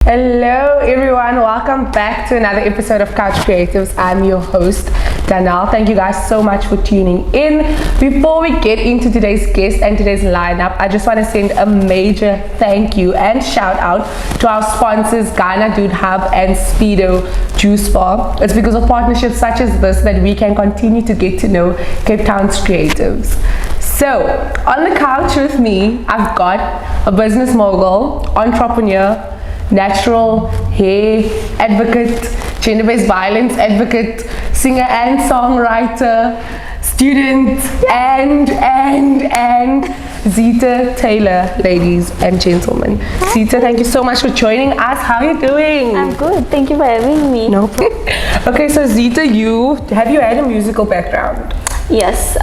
Hello everyone, welcome back to another episode of Couch Creatives. I'm your host, Danelle. Thank you guys so much for tuning in. Before we get into today's guest and today's lineup, I just want to send a major thank you and shout out to our sponsors, Ghana Dude Hub and Speedo Juice Bar. It's because of partnerships such as this that we can continue to get to know Cape Town's creatives. So, on the couch with me, I've got a business mogul, entrepreneur, natural hair advocate, gender-based violence advocate, singer and songwriter, student, and Zeta Taylor, ladies and gentlemen. Hi. Zeta, thank you so much for joining us. How are you doing? I'm good. Thank you for having me. No problem. Okay, so Zeta, have you had a musical background? Yes.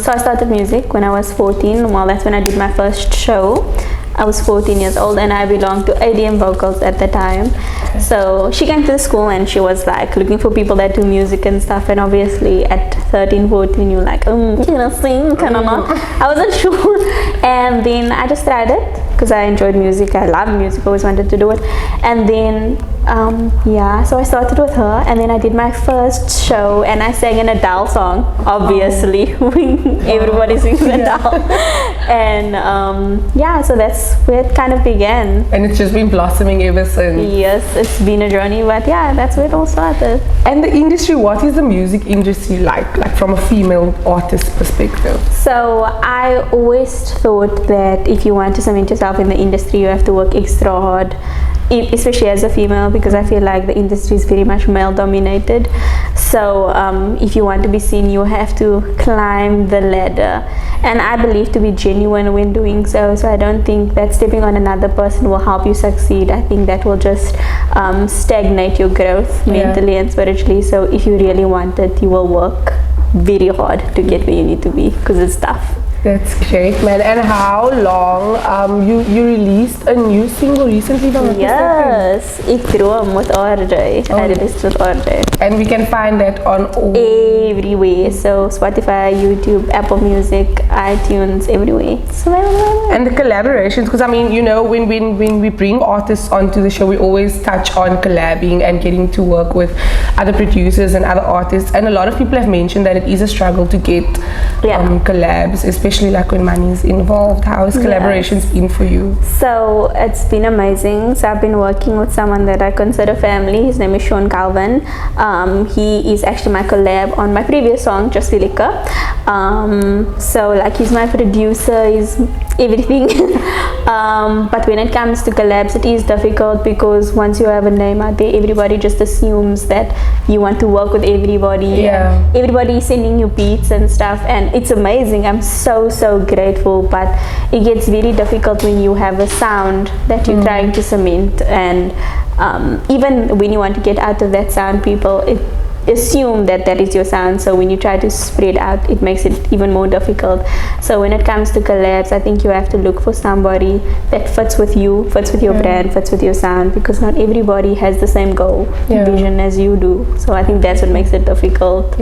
So I started music when I was 14. Well, that's when I did my first show. I was 14 years old and I belonged to ADM Vocals at the time. Okay. So she came to the school and she was like looking for people that do music and stuff, and obviously at 13, 14 you're like, you know, sing, kind of not. I wasn't sure, and then I just tried it because I enjoyed music. I love music, always wanted to do it. And then so I started with her, and then I did my first show and I sang an Adele song, obviously. Everybody sings Adele. And so that's where it kind of began. And it's just been blossoming ever since. Yes, it's been a journey, but yeah, that's where it all started. And the industry, what is the music industry like from a female artist perspective? So I always thought that if you want to cement yourself in the industry, you have to work extra hard, especially as a female, because I feel like the industry is very much male dominated. So if you want to be seen, you have to climb the ladder, and I believe to be genuine when doing so. So I don't think that stepping on another person will help you succeed. I think that will just stagnate your growth mentally and spiritually. So if you really want it, you will work very hard to get where you need to be, because it's tough. That's great, man. And how long you released a new single recently from Yes, Ik Droom with RJ. I released with RJ. And we can find that on everywhere. So Spotify, YouTube, Apple Music, iTunes, everywhere. And the collaborations, because I mean, you know, when we bring artists onto the show, we always touch on collabing and getting to work with other producers and other artists. And a lot of people have mentioned that it is a struggle to get collabs, especially like when money is involved. How has collaborations been for you? So it's been amazing. So I've been working with someone that I consider family. His name is Sean Calvin. He is actually my collab on my previous song, Just Vilika. So like he's my producer, he's everything. But when it comes to collabs, it is difficult because once you have a name out there, everybody just assumes that you want to work with everybody. Yeah. Everybody is sending you beats and stuff, and it's amazing. I'm so grateful, but it gets very difficult when you have a sound that you're trying to cement, and even when you want to get out of that sound, people assume that is your sound. So when you try to spread out, it makes it even more difficult. So when it comes to collabs, I think you have to look for somebody that fits with you, fits with your brand, fits with your sound, because not everybody has the same goal, vision as you do. So I think that's what makes it difficult.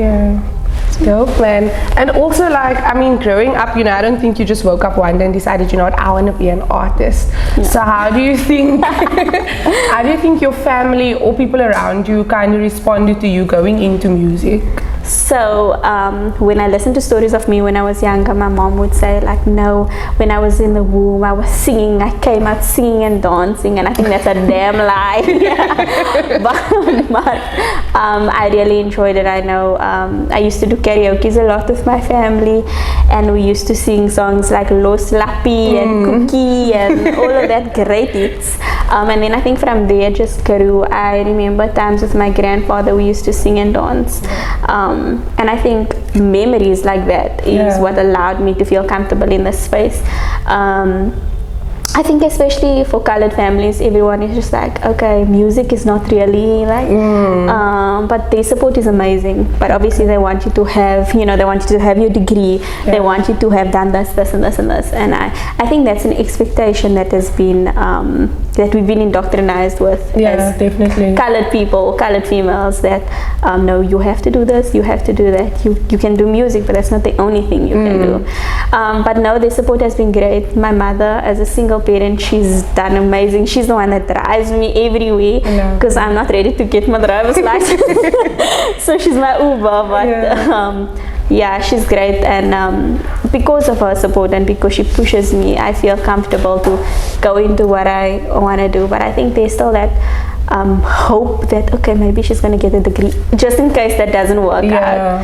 Dope, man. And also, like, I mean, growing up, you know, I don't think you just woke up one day and decided, you know what, I want to be an artist. So how do you think your family or people around you kind of responded to you going into music? So when I listen to stories of me when I was younger, my mom would say like, no, when I was in the womb I was singing, I came out singing and dancing, and I think that's a damn lie. but I really enjoyed it. I know I used to do karaoke a lot with my family, and we used to sing songs like Los Lapi and Cookie and all of that great hits. And then I think from there just grew. I remember times with my grandfather we used to sing and dance. And I think memories like that is what allowed me to feel comfortable in this space. I think especially for colored families, everyone is just like, okay, music is not really like, but their support is amazing. But obviously they want you to have, you know, they want you to have your degree. They want you to have done this and this and this. And I think that's an expectation that has been that we've been indoctrinized with as definitely colored people, colored females, that no, you have to do this, you have to do that, you can do music, but that's not the only thing you can do. But no, the support has been great. My mother, as a single parent, she's done amazing. She's the one that drives me everywhere because I'm not ready to get my driver's license. So she's my Uber, but yeah, she's great, and because of her support and because she pushes me, I feel comfortable to go into what I want to do. But I think there's still that hope that, okay, maybe she's going to get a degree, just in case that doesn't work out.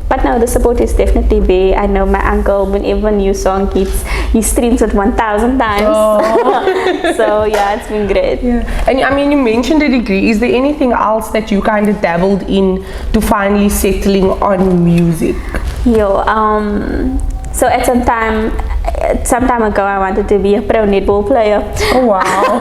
But no, the support is definitely there. I know my uncle, whenever a new song hits, he streams it 1,000 times. So yeah, it's been great. And I mean, you mentioned a degree. Is there anything else that you kind of dabbled in to finally settling on music? So at some time ago, I wanted to be a pro netball player. Oh wow!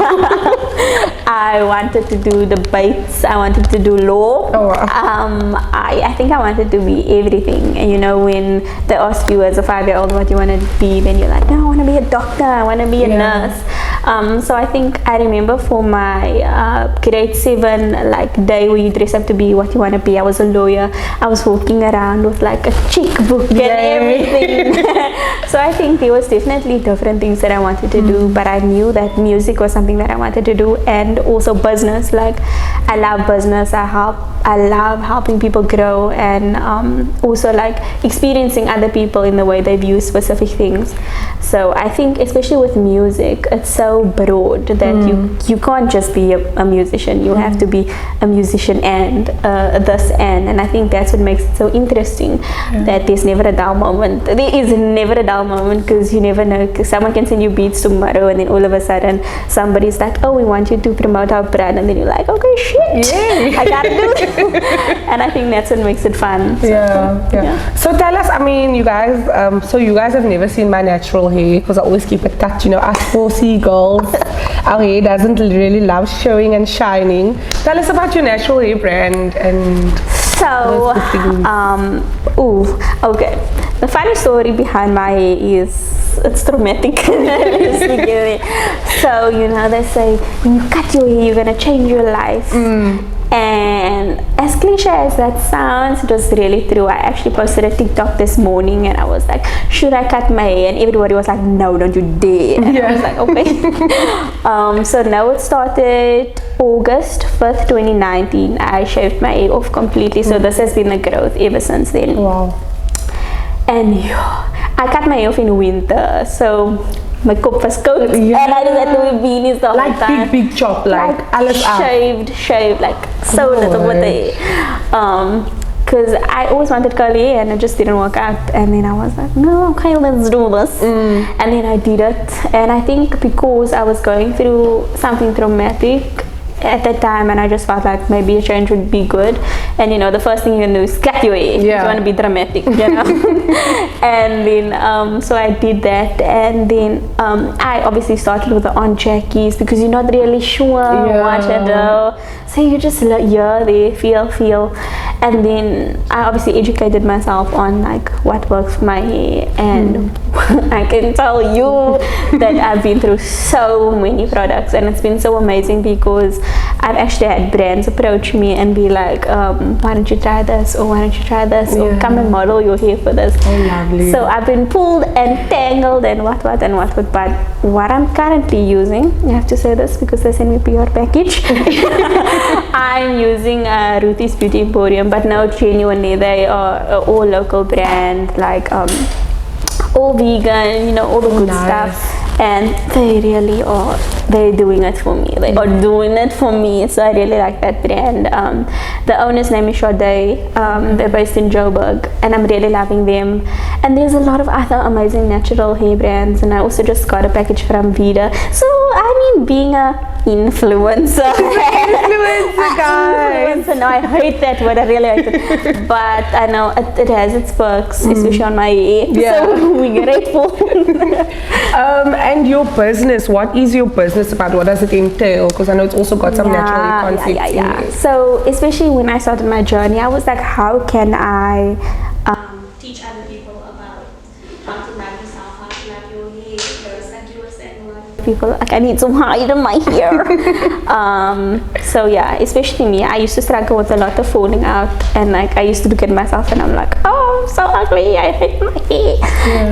I wanted to do debates. I wanted to do law. Oh wow! I think I wanted to be everything. And you know, when they ask you as a 5-year-old what you want to be, then you're like, no, I want to be a doctor. I want to be a nurse. So I think I remember for my grade 7 day where you dress up to be what you want to be. I was a lawyer. I was walking around with like a checkbook and everything. So I think there was definitely different things that I wanted to do, but I knew that music was something that I wanted to do, and also business. Like, I love business. I love helping people grow, and also like experiencing other people in the way they view specific things. So I think especially with music, it's so broad that you can't just be a musician. You have to be a musician and and I think that's what makes it so interesting, that there's never a dull moment. There is never a dull moment, because you never know, because someone can send you beats tomorrow and then all of a sudden somebody's like, oh, we want you to promote our brand, and then you're like, okay, shit, I gotta do it. And I think that's what makes it fun. So, So tell us, I mean, you guys, so you guys have never seen my natural hair, because I always keep it cut. You know, us 4C girls, our hair doesn't really love showing and shining. Tell us about your natural hair brand and so okay, the funny story behind my hair is it's traumatic. So you know, they say when you cut your hair, you're gonna change your life. And as cliche as that sounds, it was really true. I actually posted a TikTok this morning and I was like, should I cut my hair? And everybody was like, no, don't you dare. And I was like, okay. So now it started August 5th, 2019. I shaved my hair off completely. So this has been the growth ever since then. Wow. And I cut my hair off in winter. So my kop was koud, and I just had to wear beanies the whole time. Like big chop, like alles shaved, like so little with the hair. Because I always wanted curly hair and it just didn't work out, and then I was like, no, okay, let's do this. And then I did it, and I think because I was going through something traumatic at that time, and I just felt like maybe a change would be good. And you know, the first thing you can do is cut your hair. You want to be dramatic, you know. And then so I did that, and then I obviously started with the on jackies, because you're not really sure what to do, so you just there, feel. And then I obviously educated myself on like what works for my hair, and I can tell you that I've been through so many products, and it's been so amazing, because I've actually had brands approach me and be like, why don't you try this, or why don't you try this, or come and model your hair for this. Oh, lovely. So I've been pulled and tangled and what, but what I'm currently using, I have to say this because they sent me PR package. I'm using Ruthie's Beauty Emporium, but no, genuinely, they are all local brand, like all vegan, you know, all the good stuff. And they really are, they're doing it for me. They are doing it for me. So I really like that brand. The owner's name is Sade. They're based in Joburg, and I'm really loving them. And there's a lot of other amazing natural hair brands. And I also just got a package from Vida. So I mean, being a influencer. Guys. No, I hate that word. I really hate it. But I know it has its perks, especially on my hair. So we're grateful. And your business, what is your business about? What does it entail? Because I know it's also got some natural concepts in it. So especially when I started my journey, I was like, how can I teach other people about how to love yourself, how to love your hair, those and yours and what. people like I need some height in my hair. So yeah, especially me, I used to struggle with a lot of falling out, and like I used to look at myself and I'm like, oh, I'm so ugly, I hate my hair.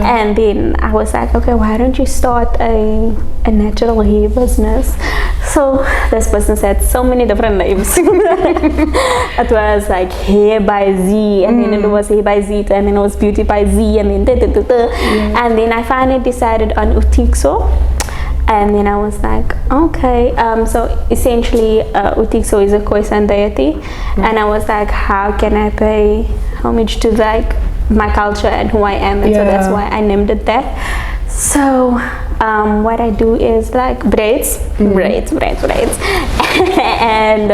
And then I was like, okay, why don't you start a natural hair business? So this business had so many different names. It was like Hair by Z, and then it was Hair by Zeta, and then it was Beauty by Z, and then and then I finally decided on Uticso. And then I was like, okay, so essentially Uticso is a Khoisan deity, and I was like, how can I pay homage to like my culture and who I am, and so that's why I named it that. So what I do is like braids, and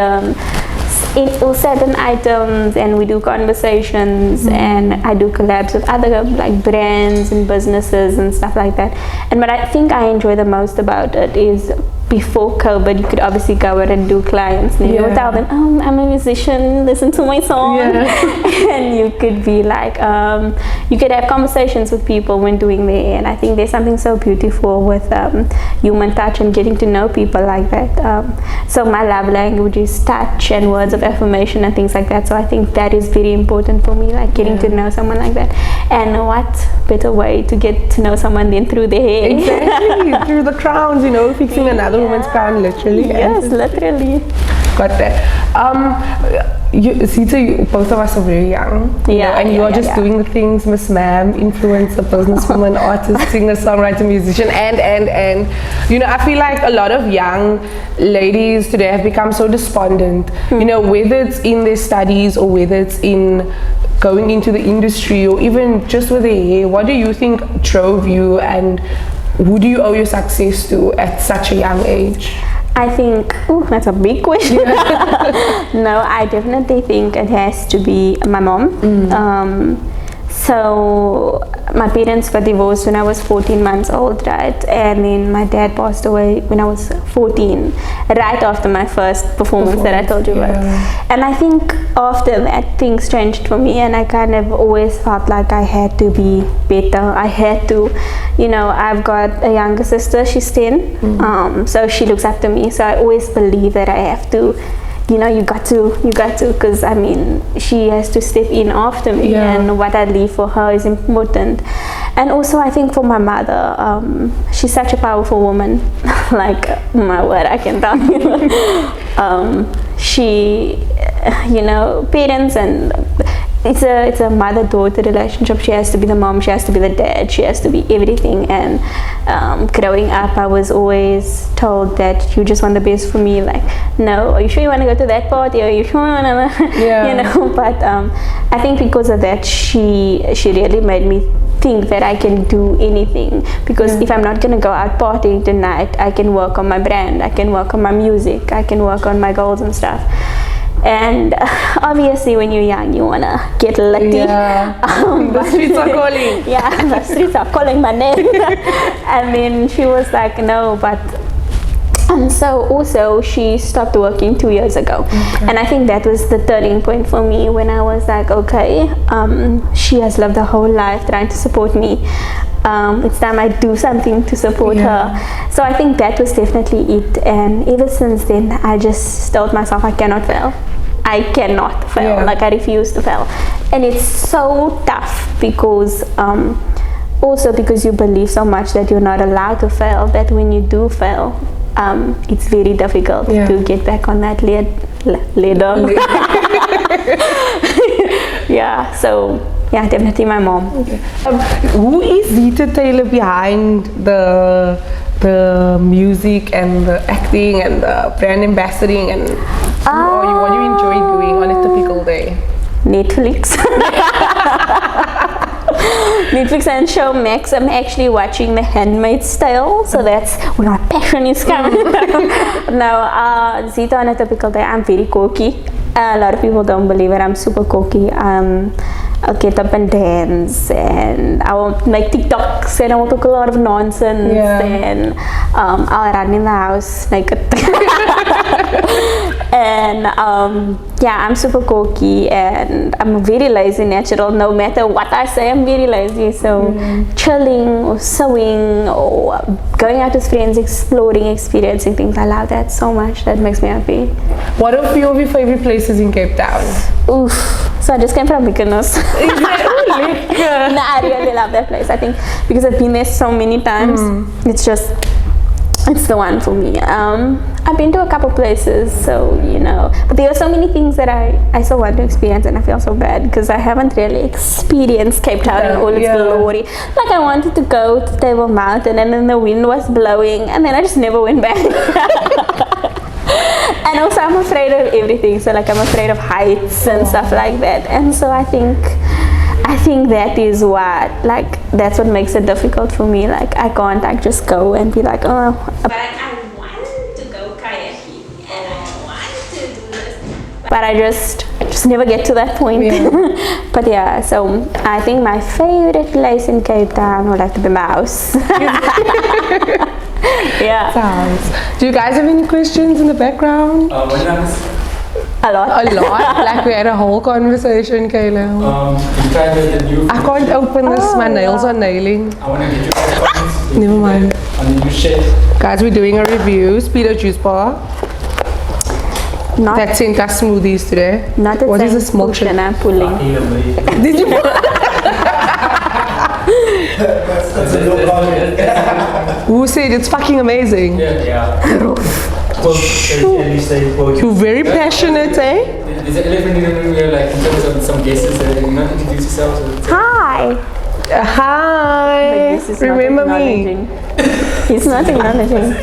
it's all certain items, and we do conversations, and I do collabs with other like brands and businesses and stuff like that. And what I think I enjoy the most about it is, before COVID, you could obviously go out and do clients, and you would tell them, oh, I'm a musician, listen to my song. And you could be like, you could have conversations with people when doing their hair, and I think there's something so beautiful with human touch and getting to know people like that. So my love language is touch and words of affirmation and things like that, so I think that is very important for me, like getting to know someone like that. And what better way to get to know someone than through their hair? Exactly, through the crowns, you know, fixing another woman's crown, literally. Yes, literally. Got that. Zeta, both of us are very young, you know, and you're just doing the things Miss Ma'am, influencer, businesswoman, artist, singer, songwriter, musician, and you know, I feel like a lot of young ladies today have become so despondent, you know, whether it's in their studies or whether it's in going into the industry or even just with their hair. What do you think drove you, and who do you owe your success to at such a young age? I think, that's a big question. No, I definitely think it has to be my mom. So my parents got divorced when I was 14 months old, right? And then my dad passed away when I was 14, right after my first performance that I told you about. And I think after that, things changed for me, and I kind of always felt like I had to be better. I had to, you know, I've got a younger sister, she's 10, so she looks up to me. So I always believe that I have to, you know, you got to, because I mean, she has to step in after me, and what I leave for her is important. And also I think for my mother, she's such a powerful woman. Like, my word, I can tell you. She, you know, parents, and it's a mother-daughter relationship. She has to be the mom, she has to be the dad, she has to be everything. And growing up, I was always told that you just want the best for me. Like, no, are you sure you want to go to that party? Are you sure you want to, you know? But I think because of that, she really made me think that I can do anything, because if I'm not going to go out partying tonight, I can work on my brand, I can work on my music, I can work on my goals and stuff. And obviously when you're young, you want to get lucky. The streets are calling. The streets are calling my name. And then she was like, no, but... And so also she stopped working 2 years ago. And I think that was the turning point for me, when I was like, okay, she has lived her whole life trying to support me. It's time I do something to support her. So I think that was definitely it. And ever since then, I just told myself I cannot fail. I cannot fail. Like, I refuse to fail. And it's so tough, because also because you believe so much that you're not allowed to fail, that when you do fail, it's very difficult to get back on that ladder. So definitely my mom. Who is Zeta Taylor behind the music and the acting and the brand ambassadoring, and what do you enjoy doing on a typical day? Netflix. Netflix and show Max. I'm actually watching The Handmaid's Tale, so that's where my passion is coming. No, Zeta on a typical day, I'm very quirky. A lot of people don't believe it. I'm super quirky. I'll get up and dance, and I will make TikToks, and I will talk a lot of nonsense, and I'll run in the house naked. And yeah, I'm super quirky and I'm very lazy natural. No matter what I say, I'm very lazy. So chilling or sewing or going out with friends, exploring, experiencing things, I love that so much. That makes me happy. What are a few of your favorite places in Cape Town? Oof. So I just came from Mykonos. No, I really love that place. I think because I've been there so many times, it's the one for me. I've been to a couple places, so but there are so many things that I still want to experience, and I feel so bad because I haven't really experienced Cape Town in all its glory. Like I wanted to go to Table Mountain, and then the wind was blowing, and then I just never went back. And also I'm afraid of everything, so like I'm afraid of heights and stuff like that, and so I think that is what, like, that's what makes it difficult for me. Like I can't like just go and be like, oh. But I want to go kayaking and I want to do this. But I just never get to that point. But yeah, so I think my favorite place in Cape Town would have to be my house. Yeah. Sounds. Do you guys have any questions in the background? A lot. Like we had a whole conversation, Kayla. You try the new. I can't open this. My nails are nailing. I want to get your comments. Never mind. On the new shape. Guys, we're doing a review. Speedo juice bar. Not That sent us smoothies today. not the What is same this milkshake? cushion I'm pulling. Did you? That's a no comment. Who said it's fucking amazing? Yeah. You're very passionate, eh? There's an elephant in the room here, like in terms of some guesses that you not introduce yourself. Hi. Hi. This is not Remember me? acknowledging. He's not acknowledging.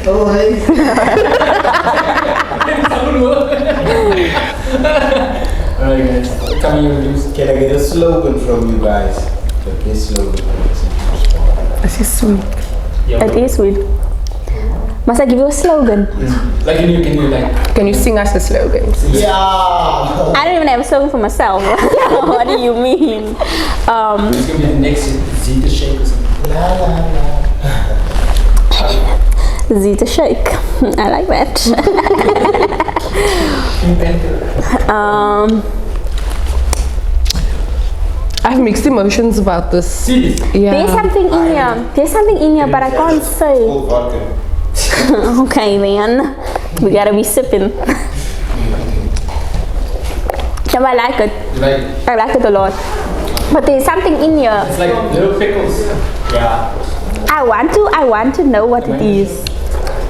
Alright guys, tell me your views. Can I get a slogan from you guys? The best slogan. This is sweet. It is sweet. Must I give you a slogan? Like can you like Can you sing us the slogan? Yeah! I don't even have a slogan for myself. What do you mean? it's gonna be the next Zeta shake or something. La la la. Zeta shake. I like that. I have mixed emotions about this. See? Yeah. There's something in here. There's something in here, but I can't say. Full vodka. Okay, man. We gotta be sipping. No, I like it. You like it? I like it a lot. But there's something in here. It's like little pickles. Yeah. I want to know what it is.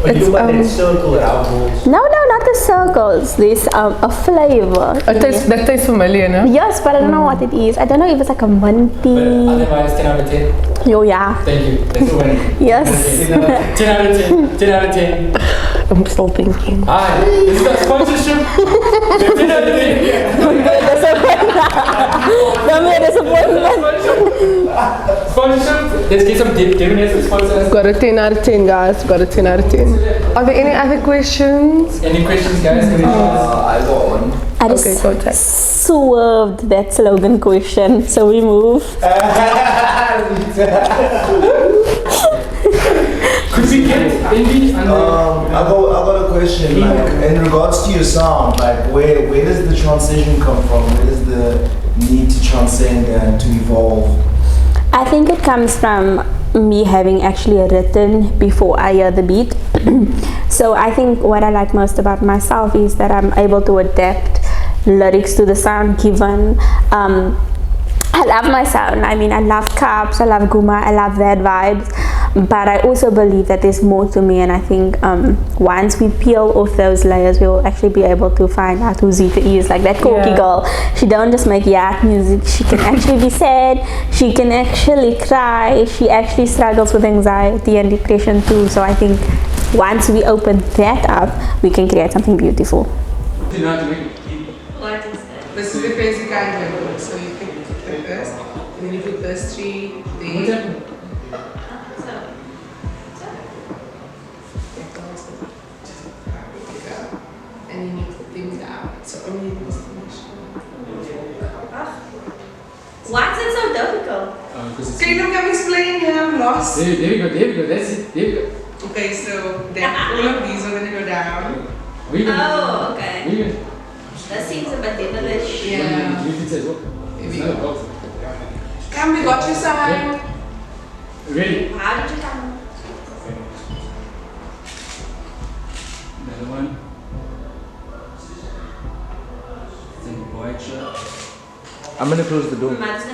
But you want that circle around balls. No, not the circles. There's a flavor. That tastes familiar, no? Yes, but I don't know what it is. I don't know if it's like a But minty. otherwise 10 out of 10. Oh yeah. Thank you. That's the winning. Yes. 10 out of 10. 10 out of 10. I'm still thinking. Hi. This is a sponsorship. 10 out of 10. Don't be a disappointment. Sponsorship. Let's get some diviners sponsors. Got a 10 out of 10, guys. Got a 10 out of 10. Are there any other questions? Any questions, guys? I got one. I just Okay, go check. swerved that slogan question, so we move. Could we get Envy? I got a question. Like, in regards to your sound, like where does the transition come from? Where does the need to transcend and to evolve? I think it comes from me having actually written before I hear the beat. So I think what I like most about myself is that I'm able to adapt lyrics to the sound given. I love my sound. I mean, I love Caps, I love Guma, I love that vibes. But I also believe that there's more to me, and I think once we peel off those layers, we'll actually be able to find out who Zeta is. Like that quirky girl, she don't just make yak music, she can actually be sad, she can actually cry, she actually struggles with anxiety and depression too. So I think once we open that up, we can create something beautiful. What is that? This is the Craziekind method. So you can like this, and then you put this tree there. And you need to things out. So only this Why is it so difficult? Can you look, I'm explaining here, I'm lost. There we go. That's it. There we go. Okay, so then all of these are gonna go down. We can. Oh, okay. We can. That seems a bit devilish. Yeah. Uticso. It's not a box. And we got you some. Ready? How did you come? Another one. It's in white shirt. I'm gonna close the door. Mad's gonna